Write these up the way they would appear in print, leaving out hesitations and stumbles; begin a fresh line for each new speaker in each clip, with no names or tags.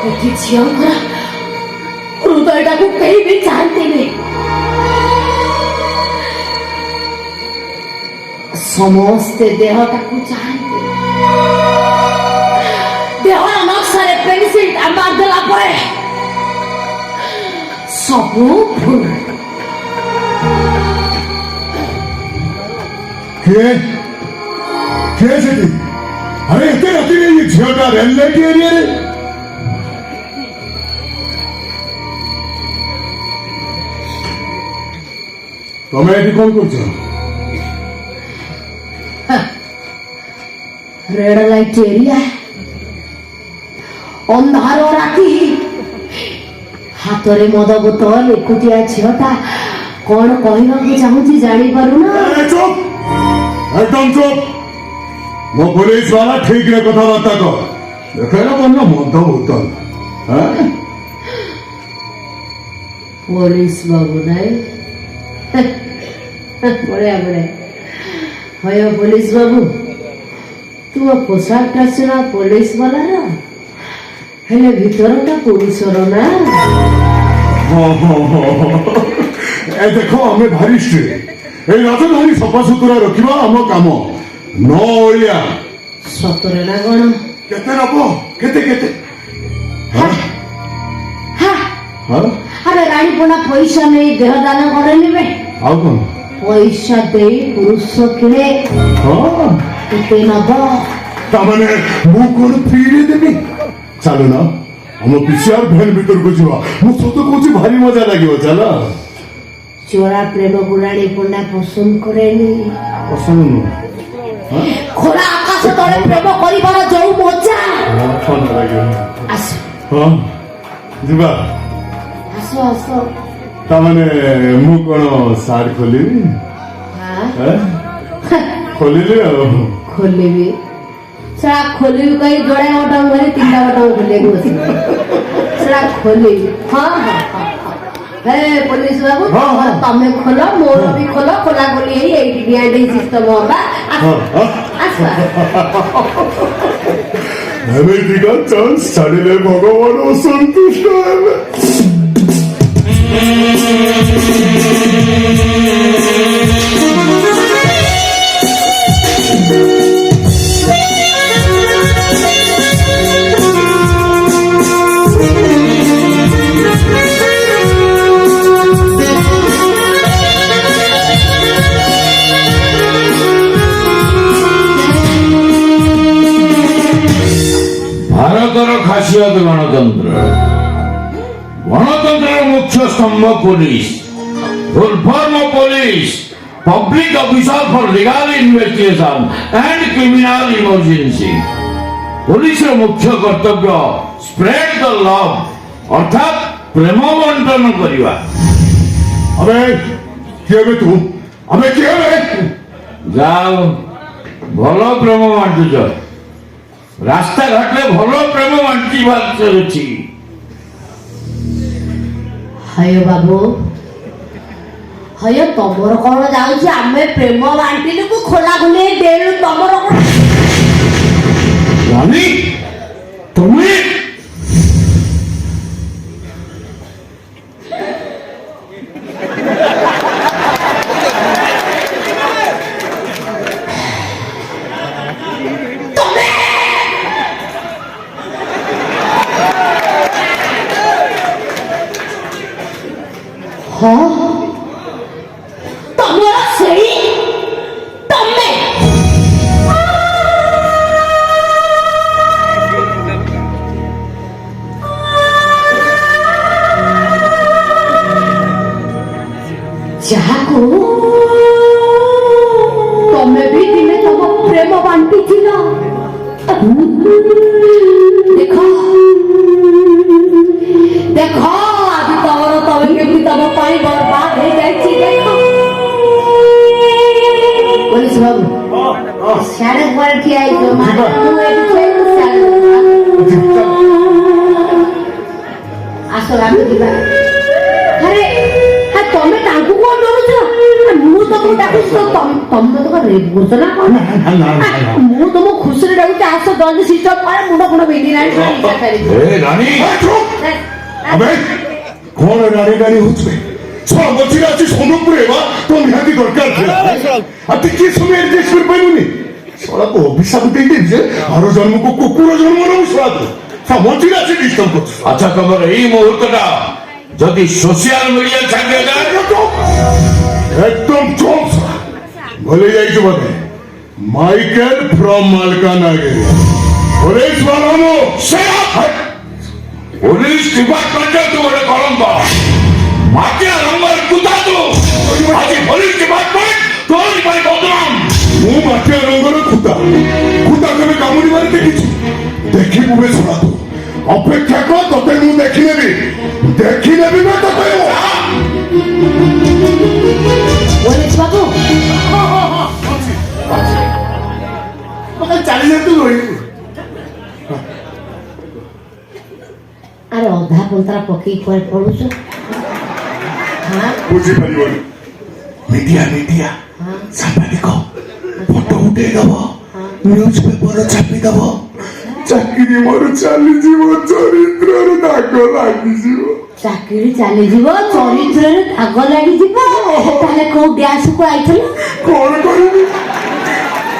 ଏଠି ଝିଅଙ୍କର ହୃଦୟଟାକୁ କେହି ବି ଚାହାନ୍ତିନି। ସମସ୍ତେ ଦେହଟାକୁ ଚାହାନ୍ତି। ଦେହର ନକ୍ସାରେ ପେନ୍ସିଲଟା ମାରିଦେଲା ପରେ ସବୁ ଭୁଲ।
କିଏ କିଏ ସେଠି? ଆରେ ଏତେ ରାତିରେ ଏ ଝିଅଟା ରେଲ ଲାଇଟ୍ ଏରିଆରେ? ତମେ ଏଠି କଣ କରୁଛ?
ରେଡ ଲାଇଟ୍ ଏରିଆ, ଅନ୍ଧାର ରାତି, ହାତରେ ମଦ ବୋତଲ, ଏକୁଟିଆ ଝିଅଟା କଣ କହିବାକୁ ଚାହୁଁଛି ଜାଣିପାରୁନା।
ଚୁପ୍, ଏକଦମ ଚୁପ୍। ମୋ ପୋଲିସ ବାଲା ଠିକ ରେ କଥାବାର୍ତ୍ତା କର। ଦେଖେଇଲ କଣ ମଦ ବୋତଲ?
ପୋଲିସ ବାବୁ ନାଇଁ, ବଢିଆ ବଢିଆ। ହୟ ପୋଲିସ ବାବୁ, ତୁମ ପୋଷାକଟା ସିନା ପୋଲିସ ବାଲାର, ହେଲେ ଭିତରଟା ପୁରୁଷର ନା।
ଏ ଦେଖ, ଆମେ ଭାରି ଷ୍ଟ୍ରିକ୍ଟ। এই ରାଜଧାନୀ ସଫାସୁତୁରା ରଖିବା ଆମ କାମ। ନ ଓଳିଆ।
ସତରେ ନା କଣ?
କେତେ ନବ? କେତେ କେତେ?
ଆରେ ରାଣୀପଣା ପଇସା ନେଇ ଦେହ ଦାନ করে নেবে।
ଆଉ କଣ?
ପଇସା ଦେଇ ପୁରୁଷ କିଣେ। କେତେ ନବ?
ତାମାନେ ମୁଁ କଣ ଫ୍ରିରେ ଦେବି? ଚାଲ ନା ଆମ ପିସିଆର ଭ୍ୟାନ ଭିତରକୁ ଯିବା। ମୁଁ ସତ କହୁଛି ଭାରି ମଜା ଲାଗିବ। ଚାଲ।
ଚୋରା ପ୍ରେମକୁ ରାଣୀପଣା ପସନ୍ଦ କରେନି।
ପସନ୍ଦ ନୁହଁ,
ଖୋଲା ଆକାଶ ତଳେ ପ୍ରେମ କରିବାର ଯୋଉ ମଜା।
ଥଣ୍ଡା ଲାଗିବ।
ଆସ
ଯିବା।
ଆସ ଆସ।
ତାମାନେ ମୁଁ କଣ ସାର୍ଟ ଖୋଲିବି? ଖୋଲିଲି ଆଉ।
ଖୋଲିବି? ସେଟା ଖୋଲିବି କହି ଯୋଡ଼େ ବଟମ ଧରି 3ଟା ବଟମ ଖୋଲିବାକୁ ବସିବି। ସେଟା ଖୋଲିବି? ହଁ ହଁ ହଁ। ହେ ପୋଲିସ ବାବୁ, ତମେ ଖୋଲ, ମୋର ବି ଖୋଲ, ଖୋଲା ଖୋଲି ହେଇ ଏଇଠି ଡିଆଣ୍ଡ ସିଷ୍ଟମ ହବା। ଆସ
ଏମିତିକା ଚାନ୍ସ ଛାଡ଼ିଲେ ଭଗବାନ ଅସନ୍ତୁଷ୍ଟ ହେବେ।
ଭାରତର ଖାସିୟତ ଗଣତନ୍ତ୍ର। ଗଣତନ୍ତ୍ରର ମୁଖ୍ୟ ସ୍ତମ୍ଭ police. Full form police, public officer for legal investigation and criminal emergency. ପୋଲିସର ମୁଖ୍ୟ କର୍ତ୍ତବ୍ୟ ସ୍ପ୍ରେଡ ଦ ଲଭ, ଅର୍ଥାତ୍ ପ୍ରେମ ବଣ୍ଟନ କରିବା।
अबे किए बे तू? अबे किए बे?
ଯାଅ, ଭଲ ପ୍ରେମ ବାଣ୍ଟୁଛ। ରାସ୍ତାଘାଟରେ ଭଲ ପ୍ରେମ ବାଣ୍ଟିବାର ଅଛି।
ହୟ ବାବୁ, ହୟ ତମର କଣ ଯାଉଛି? ଆମେ ପ୍ରେମ ବାଣ୍ଟିଲୁ ଖୋଲା ଖୋଲି ଦେଲୁ, ତମର କଣ?
ରାନୀ, ତୁମେ
ତମର ସେଇ ତମେ ଯାହାକୁ ତମେ ବି ଦିନେ ତମ ପ୍ରେମ ବାଣ୍ଟିଥିଲ। ଦେଖ ଦେଖ, ଆଜି ତମର ତମେ କେମିତି ତମ ପାଇଁ ବର୍ବାଦ ହେଇଯାଇଛି। ଦେଖ ପୋଲିସ ବାବୁ, ସାଡେ କୁଆଡେ ଠିଆ ହେଇଛ? ମାନେ ମୁଁ ଏଠି ଠିଆ ହେଇଛି, ଆସ ଆମେ ଯିବା। ଆରେ ତମେ ତାଙ୍କୁ କଣ ଡରୁଛ? ମୁଁ ତ ମୁଁ ଡାକୁଛି ତ ତମେ ତ ରେଡି କରୁଛ ନା କଣ ମୁଁ ତମ ଖୁସିରେ ଡାକୁଛି ଆସ ଜଲ୍ଦି ସିଷ୍ଟମ କରେ ମୁଣ୍ଡ ଫୁଣ୍ଡ ବିନ୍ଧିଲାଣି
ଏ ରାଣୀ
अबे कौन रानी रानी होचबे छह बचिरा अछि सोनपुरे बा तो निहाती दरकार थिला आ टिके समय एडजस्ट कर पाइबुनी सोला को अभिशाप देई दे जे आरो जन्म को कुकुर जन्म न सोला तो सा बचिरा अछि डिस्टर्ब करछ
আচ্ছা তোমার এই মুহূর্তটা যদি সোশ্যাল মিডিয়া ছাড়িয়ে যায়
एकदम चुप बोले जाई जो बने माइकल फ्रॉम मालकानगिरी पुलिस वालों नो
পুলিশ ডিপার্টমেন্টে তোমার কলঙ্ক মাটিয়া নম্বর কুতা তো আজ পুলিশ ডিপার্টমেন্ট তোর পাই বদনাম
ମୁଁ ମାଟିଆ ରଙ୍ଗର କୁତା କୁତା କେବେ କାମୁଡି ମାରି ଦେଖିଛୁ ଦେଖିବୁ ବେ ଶୁଣା ତୁ ଅପେକ୍ଷା କର ତତେ ମୁଁ ଦେଖିନେବି ଦେଖିନେବି ବେ ତତେ
ପୋଲିସ ବାବୁ
ଚାଲି ଯାଆନ୍ତୁ ରହିବୁ
ଆରେ ଅଧା ପନ୍ତରା ପକେଇ କୁଆଡେ ପଳୁଛ
ବୁଝିପାରିବନି ମିଡିଆ ମିଡିଆ ସାମ୍ବାଦିକ ଫଟୋ ଉଠେଇ ଦବ ନ୍ୟୁଜ ପେପର ଛାପି ଦବ ଚାକିରି ମୋର ଚାଲିଯିବ ଚରିତ୍ରର ଦାଗ ଲାଗିଯିବ
ଚାକିରି ଚାଲିଯିବ ଚରିତ୍ରରେ ଦାଗ ଲାଗିଯିବ ତାହେଲେ କୋଉ ଡ୍ୟାନ୍ସକୁ ଆଇଥିଲ
କଣ କରିବି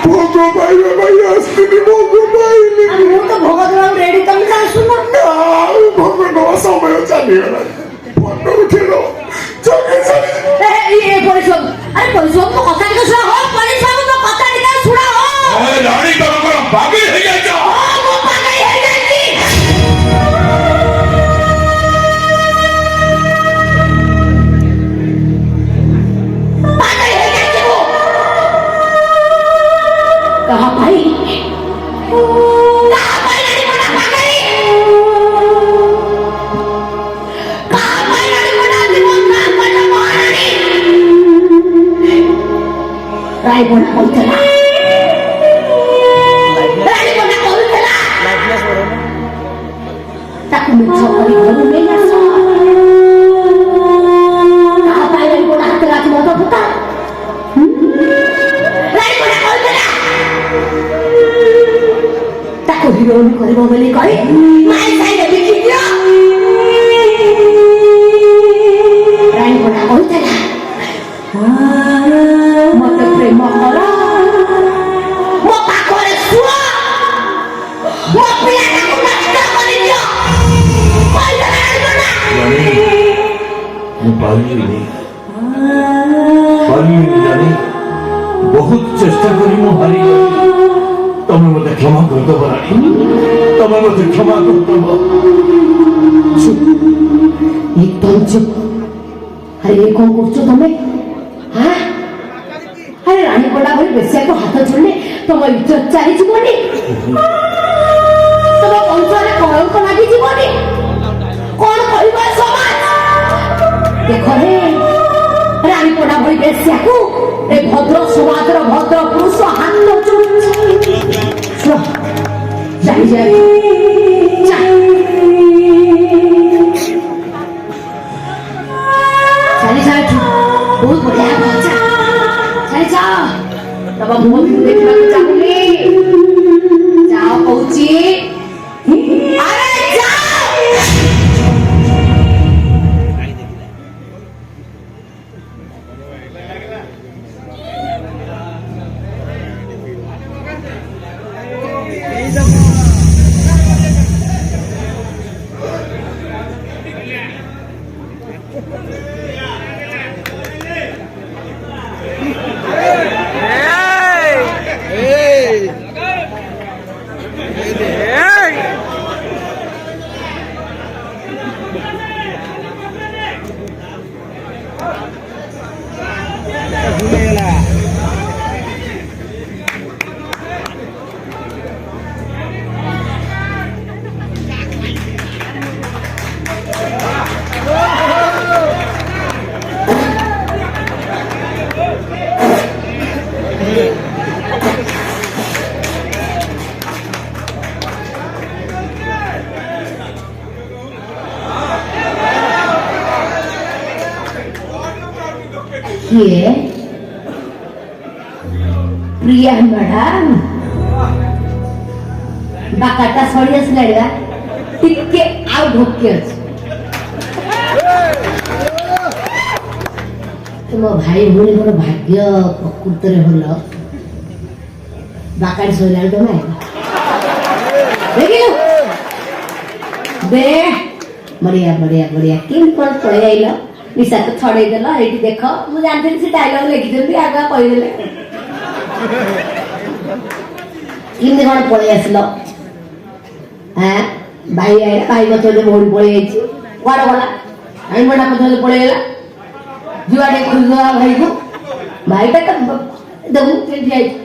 ଭୋଗ ପାଇବା ପାଇଁ ଆସିଥିଲି ଭୋଗ ପାଇଲି
ମୁଁ ତ ଭୋଗ ଦେବାକୁ ରେଡି ତମେ ତ ଆସୁନ
ଆଉ ଭୋଗ ନବା ସମୟ ଚାଲିଗଲାଣି ଫଟୋ ଉଠେଇ ଦବ ଚାକିରି ଚାଲିଯିବ
ଏ ପୋଲିସ ବାବୁ ଆରେ ପୋଲିସ ବାବୁ ମୋ କଥା ଟିକେ ଶୁଣ ହଁ ପୋଲିସ ବାବୁ ମୋ କଥା ଟିକେ ଶୁଣ
ଏ ରାଣୀ ତମର ପାଗଳ ହେଇଯାଇଛ
ମୁଁ ପାଗଳ ହେଇଯାଇଛି कहा भाई रायबोना कहूला रायबोना कहूला ताकू मिछ करी घर नहीं आस कहा भाई रायबोना हाथ लाठी मत फुटा रायबोना कहूला ताको हिरोइन करबो बोली कहि माई साइड बिखि दियो रायबोना कहूला मते प्रेम कर मो पाखरे सुआ मो पिया को नष्ट करि दियो कहला रायबोना
ମୁଁ ପାରିବିନି ଜାଣି ବହୁତ ଚେଷ୍ଟା କରି ମୁଁ ହାରିଗଲି ତମେ ମୋତେ କ୍ଷମା କରିଦେବ ରାଣୀ ତମେ ମୋତେ କ୍ଷମା କରିଦେବ
एकदम चुप अरे ये कौन करছো তুমি हाँ अरे रानी कोला भरी बेसिया को हाथ जोड़ने तुम इज्जत चाली जीवनी तुम अंचल कलंक लगी जीवनी कौन कहबा समाज देखो रे रानी कोला भरी बेसिया को ए भद्र समाजर भद्र पुरुष हाथ जोड़ुଛି सुन जाई जाई चली जाओ बहुत बढ़िया बच्चा चली जाओ तब बहुत देखना चाहूंगी जाओ पहुंची अरे जाओ किए ପ୍ରିୟା ମ୍ୟାଡାମ ବାକାଟା ସରି ଆସିଲାଣି ବା ଟିକେ ଆଉ ଢୋକେ ଅଛି ମୋ ଭାଇ ଭଉଣୀଙ୍କର ଭାଗ୍ୟ ପ୍ରକୃତରେ ଭଲ ବାକାଟି ସରିଲାଣି ତମେ ଦେଖିଲୁ ବେ ବଢିଆ ବଢିଆ ବଢିଆ କେମିତି କଣ ପଳେଇ ଆଇଲ ନିଶା ତ ଛଡେଇ ଦେଲ ଏଇଠି ଦେଖ ମୁଁ ଜାଣିଥିଲି ସେ ଡାଇଲଗ ଲେଖିଛନ୍ତି ଆଗୁଆ କହିଦେଲେ କେମିତି କଣ ପଳେଇ ଆସିଲ ହଁ ଭାଇ ଆଇଲା ଭାଇ ପଛରେ ଭଉଣୀ ପଳେଇ ଯାଇଛି କୁଆଡେ ଗଲା ଭାଇ ମନା ପଛରେ ପଳେଇଗଲା ଯୁଆଡେ ଖୋଲିଦେବା ଭାଇକୁ ଭାଇଟା ତ ଦେଖୁ କେମିତି ଯାଇଛି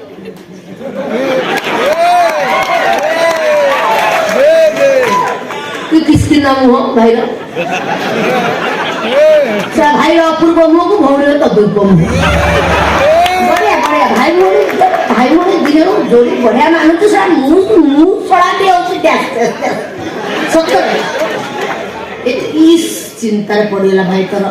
ତୁ କିସ୍ତି ନା ମୁହଁ ଭାଇର ଭାଇର ଅପୂର୍ବ ମୁହଁକୁ ଭଉଣୀର ତଦୂର୍ବ ମୁହଁ ବଢିଆ ବଢିଆ ଭାଇ ଭଉଣୀ ଦି ଜଣ ଯୋଡି ବଢିଆ ମାନୁଛୁ ସେଟା ମୁଁ ସଳାଟି ହଉଛି ସତରେ ଚିନ୍ତାରେ ପଡିଗଲା ଭାଇ ତୋର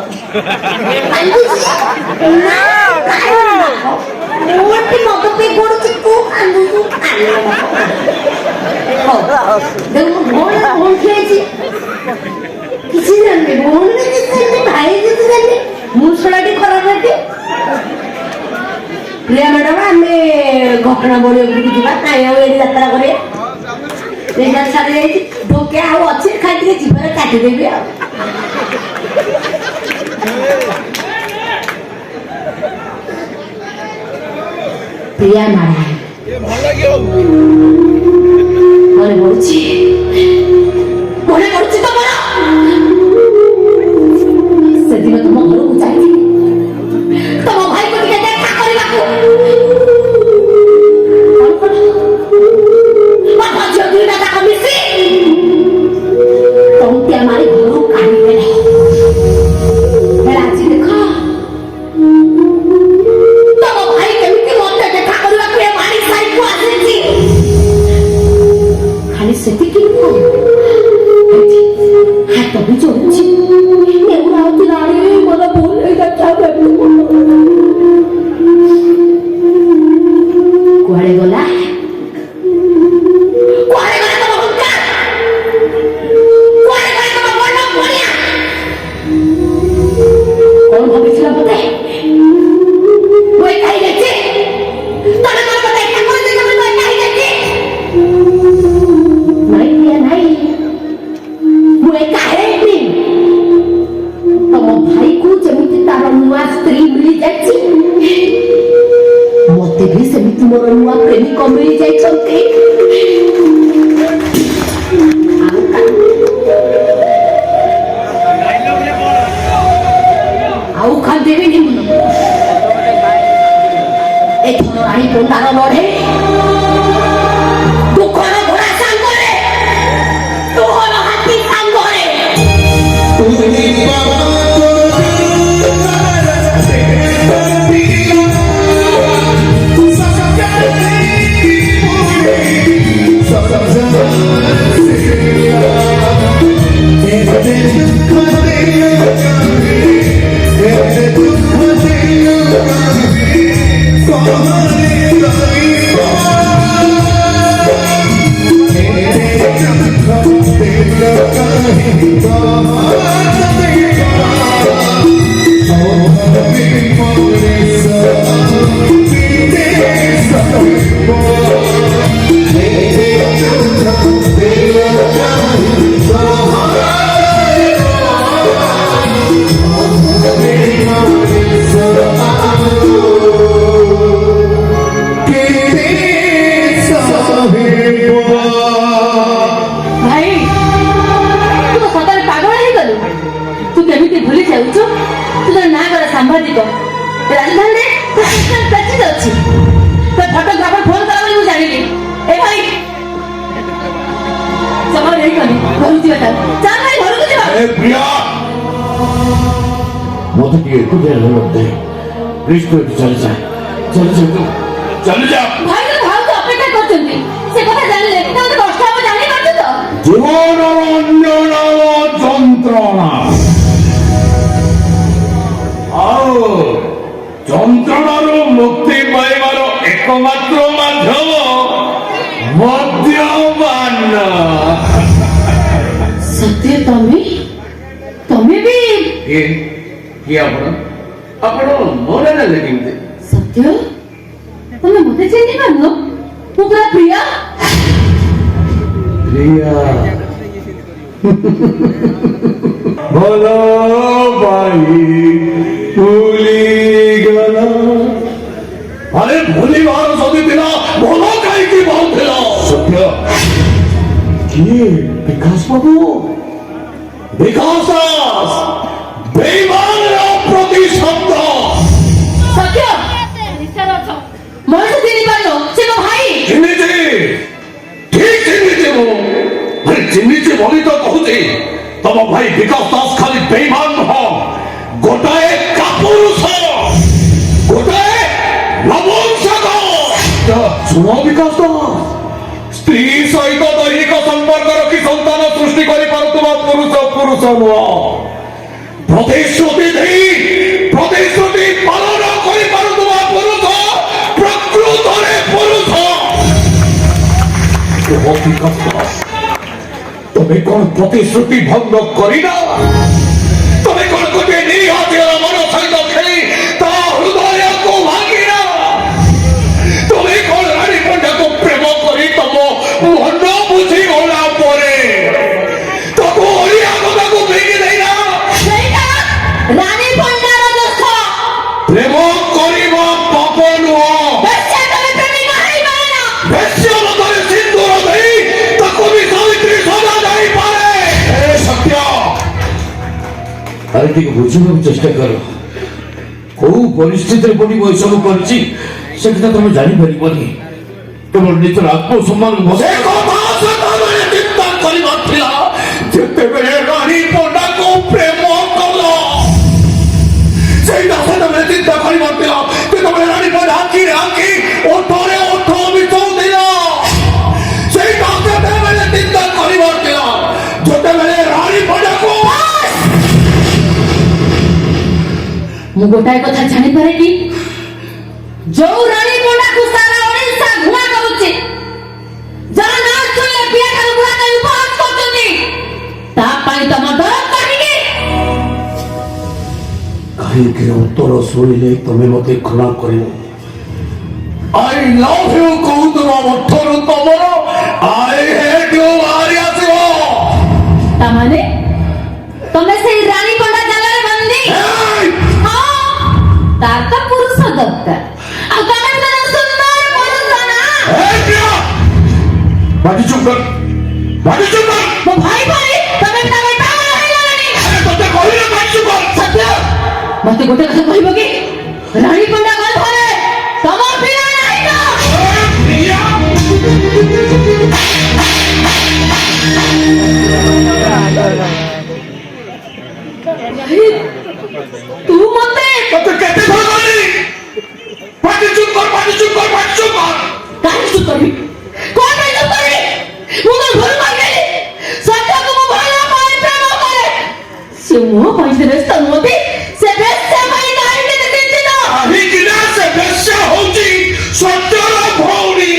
ମଦ ପିଇ ପଡୁଛି ତୁ କାନ୍ଦୁଛୁ ଭଉଣୀ ଖେଳିଛି କିଛି ଜାଣିନି ଭଉଣୀରେ କିଛି ଜାଣିନି ଭାଇ କିଛି ଜାଣିନି ମୁଁ ଶଳାଟି ଖରାପ ହେଠି ପ୍ରିୟା ମ୍ୟାଡାମ ଆମେ ଘଟଣା ବଢି ଉପରକୁ ଯିବା କାହିଁ ଆଉ ଏଠି ଯାତ୍ରା କରିବା ଛାଡି ଯାଇଛି ଢୋକେ ଆଉ ଅଛି ଖାଇ ଟିକେ ଯିବାରେ କାଟିଦେବି ଆଉ ପ୍ରିୟା ମ୍ୟାଡାମ ମନେ ପଡୁଛି ତମର ସେଦିନ ତମ ଘରକୁ ଯାଇଥିଲି ତମ ଭାଇକୁ ଟିକେ ଦେଖା କରିବାକୁ ବାପା ଝିଅ ଦୁଇଟା ଯାକ ମିଶି ତମତିଆ ମାରି ଘରକୁ କାଢିଦେଲେ ଆଜି ଦେଖ ତମ ଭାଇ କେମିତି ମତେ ଦେଖା କରିବାକୁ ଏ ମାରି ସାଇକୁ ଆସିଛି ଖାଲି ସେତିକି ନୁହଁ ହାତ ବି ଚଳୁଛି ମୋର ଭୁଲ କୁଆଡେ ଗଲା କଣ ଭାବିছিল ମତେ ମତେ ବି ସେମିତି ମୋର ନୂଆ ପ୍ରେମିକ ମିଳିଯାଇଛନ୍ତି ଆଉ ଖାନ୍ଦେବିନି ଏଥର ଆଣି ପଣ୍ଡାର ଲଢେ ଦୁଃଖର ଘୋଡ଼ା ସାଙ୍ଗରେ ତୁହର ହାତୀ ସାଙ୍ଗରେ ସାମ୍ବାଦିକ ରାଜଧାନୀରେ ପ୍ରସିଦ୍ଧ ଅଛି ଫଟୋଗ୍ରାଫର ଫୋନ କଲା ବୋଲି ମୁଁ ଜାଣିଲି ଏ ଭାଇ ସମୟ ହେଇଗଲି ଘରକୁ ଯିବା ଚାଲ ଭାଇ ଘରକୁ ଯିବା
ମତେ ଟିକେ ଏକୁଟିଆ ଦେ ପ୍ଲିଜ ତୁ ଏଠି ଚାଲିଯା
ଭାଇ ଭାଉଜ ଅପେକ୍ଷା କରୁଛନ୍ତି ସେ କଥା ଜାଣିଲେ କେତେ କଷ୍ଟ ହବ ଜାଣିପାରୁଛୁ ତ
জীবন রঞ্জন যন্ত্রণা ଆଉ ଯନ୍ତ୍ରଣାରୁ ମୁକ୍ତି ପାଇବାର ଏକମାତ୍ର କିଏ ଆପଣ ମନେ ନେଲେ କେମିତି?
ସତ୍ୟ ତମେ ମତେ ଚିହ୍ନି ପାରୁନ? ମୁଁ ପୁରା ପ୍ରିୟା।
ପ୍ରିୟା ଭଲ ଭାଇ ଭୁଲିଗଲା। ଆରେ ଭୁଲିବାର ଯଦି ଥିଲା ଭଲ କାହିଁକି ଭାବୁଥିଲା? ସତ୍ୟ କିଏ? ବିକାଶ ବାବୁ। ବିକାଶ ଦାସ ବେଇମାନର ପ୍ରତିଶବ୍ଦ।
ସତ୍ୟ ମତେ ଚିହ୍ନି ପାରୁନ? ସେ ମୋ ଭାଇ।
ଚିହ୍ନିଛି, ଠିକ ଚିହ୍ନିଛି ମୁଁ। ଆରେ ଚିହ୍ନିଛି ବୋଲି ତ କହୁଛି। ତମ ଭାଇ ବିକାଶ ଦାସ ଖାଲି ବେଇମାନ ନୁହଁ, ଗୋଟାଏ କାପୁରୁଷ, ଗୋଟାଏ ନପୁଂସକ। ଶୁଣ ବିକାଶ ଦାସ, ସ୍ତ୍ରୀ ସହିତ ଦୈହିକ ସମ୍ପର୍କ ରଖି ସନ୍ତାନ ସୃଷ୍ଟି କରିପାରୁଥିବା ପୁରୁଷ ନୁହଁ। ପ୍ରତିଶ୍ରୁତି ଦେଇ ପ୍ରତିଶ୍ରୁତି ପାଳନ କରିପାରୁଥିବା ପୁରୁଷ ପ୍ରକୃତରେ ପୁରୁଷ। ବିକାଶ ଦାସ, ତମେ କଣ ପ୍ରତିଶ୍ରୁତି ଭଙ୍ଗ କରିନା? ତମେ କଣ ଗୋଟିଏ ନିହାତିର ମନ ସହିତ ଖେଳି ତା ହୃଦୟକୁ ଭାଙ୍ଗିନା? ତମେ କଣ ରାଣୀ ପଣ୍ଡାକୁ ପ୍ରେମ କରି ତମ ମନ ବୁଝିଗଲା ପରେ ତାକୁ ଓଡ଼ିଆ କଥାକୁ ଫିଙ୍ଗି ଦେଇନା?
ସେଇଟା ରାଣୀ ପଣ୍ଡାର ଦୋଷ।
ପ୍ରେମ କରିବା ପାପ ନୁହଁ।
ବେଶ୍ୟା ତମେ ପ୍ରେମିକା ହେଇପାରେନା।
ବେଶ୍ୟା ମତରେ ସିନ୍ଦୁର ଦେଇ ତାକୁ ବି ସାବିତ୍ରୀ ସଜା ଯାଇପାରେ। ସତ୍ୟ, ଆରେ ଟିକେ ବୁଝିବାକୁ ଚେଷ୍ଟା କର। କୋଉ ପରିସ୍ଥିତିରେ ପଡି ମୁଁ ଏସବୁ କରିଛି ସେ କଥା ତମେ ଜାଣିପାରିବନି। କେବଳ ନିଜର ଆତ୍ମସମ୍ମାନ ଚିନ୍ତା କରିବାର ଥିଲା ଯେତେବେଳେ ରାଣୀ ପଣ୍ଡାକୁ ପ୍ରେମ କଲ। ସେଇଟା ସେତେବେଳେ ଚିନ୍ତା କରିବାର ଥିଲା ଯେତେବେଳେ ରାଣୀ ପଣ୍ଡା ଆଖିରେ ଆଖି ଓଠରେ ଓଠ ମିଶଉଥିଲା। ସେଇଟା ସେତେବେଳେ ଚିନ୍ତା କରିବାର ଥିଲା ଯେତେବେଳେ ରାଣୀ ପଣ୍ଡାକୁ।
ମୁଁ ଗୋଟାଏ କଥା ଜାଣିପାରେ କି ଯୋଉ ରାଣୀ ପଣ୍ଡାକୁ ସାରା ଓଡ଼ିଶା ଘୃଣା କରୁଛି, ଯାହା ନାଁ ଶୁଣିଲେ ପିଆ ଠାରୁ ଘୃଣା କରି ଉପହାସ କରୁଛନ୍ତି, ତା ପାଇଁ ତମ ଡର କାହିଁକି?
କାହିଁକି ଉତ୍ତର ଶୁଣିଲେ ତମେ ମତେ ଘୃଣା କରିବ? ଆଇ ଲଭ୍ ୟୁ କହୁଥିବା ଅର୍ଥରୁ ତମର ଆଇ ହେଟ୍ ୟୁ ବାହାରି ଆସିବ।
ତା ମାନେ ତମେ ସେଇ ରାଣୀ ପଣ୍ଡା ଜାଗାରେ ବନ୍ଦୀ। ହଁ, ତାର ତ ପୁରୁଷ ଦରକାର, ଆଉ ତମେ ତ ସୁନ୍ଦର ପୁରୁଷ ନା।
ବାଟି ଚୁପ୍ କର, ବାଟି ଚୁପ୍ କର।
ମୋ ଭାଇ ଭାଇ ତମେ ବି ତାଙ୍କ ପାଗଳ ହେଇଗଲଣି।
ତତେ କହିଲେ ବାଟି ଚୁପ୍ କର।
ସତ୍ୟ, ମତେ ଗୋଟେ କଥା କହିବ କି ରାଣୀ ପଣ୍ଡା ଗର୍ଭରେ ତମ ପିଲା ନାହିଁ ତ? ତୁ ମତେ
ତତେ କେତେ ଥର କହିଲି ବାଟି ଚୁପ୍ କର, ବାଟି ଚୁପ୍ କର, ବାଟି ଚୁପ୍ କର।
କାହିଁ ଚୁପ୍ କରିବି? କଣ ପାଇଁ ଚୁପ୍ କରିବି? ମୁଁ ତ ଭୁଲ କରିଗଲି। ସତ୍ୟକୁ ମୁଁ ଭଲ ପାଏ, ପ୍ରେମ କରେ। ସେ ମୋ ପାଇଁ ସେ ବ୍ୟସ୍ତ ନୁହନ୍ତି, ସେ ବେଶ୍ୟା ପାଇଁ କାହିଁକି ଚିନ୍ତିତ?
କାହିଁକି ନା ସେ ବେଶ୍ୟା ହଉଛି ସତ୍ୟର ଭଉଣୀ।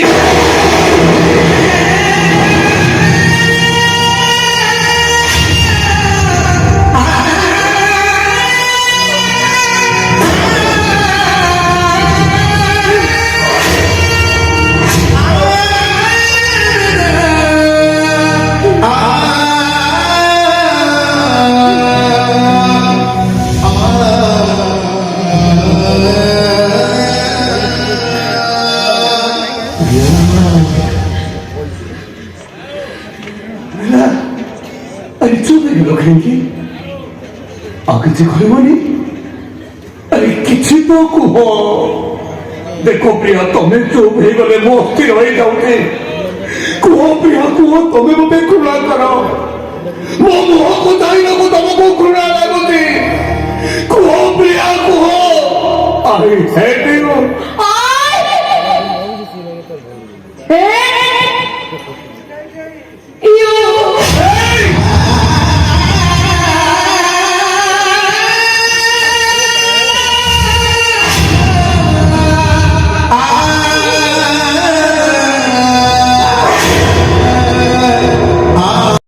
अरे चुप है लोग कहेंगे आगे से कहबनी। अरे किसी तो कुह देखो प्रिया तुम्हें चुप हो गले मो स्थिर हो जाऊे। कुह प्रिया कुह तुम्हें मत घृणा करो मो मुह को चाहिए को तुमको घृणा लगुची। कुह प्रिया कुह आई हेट यू।
ए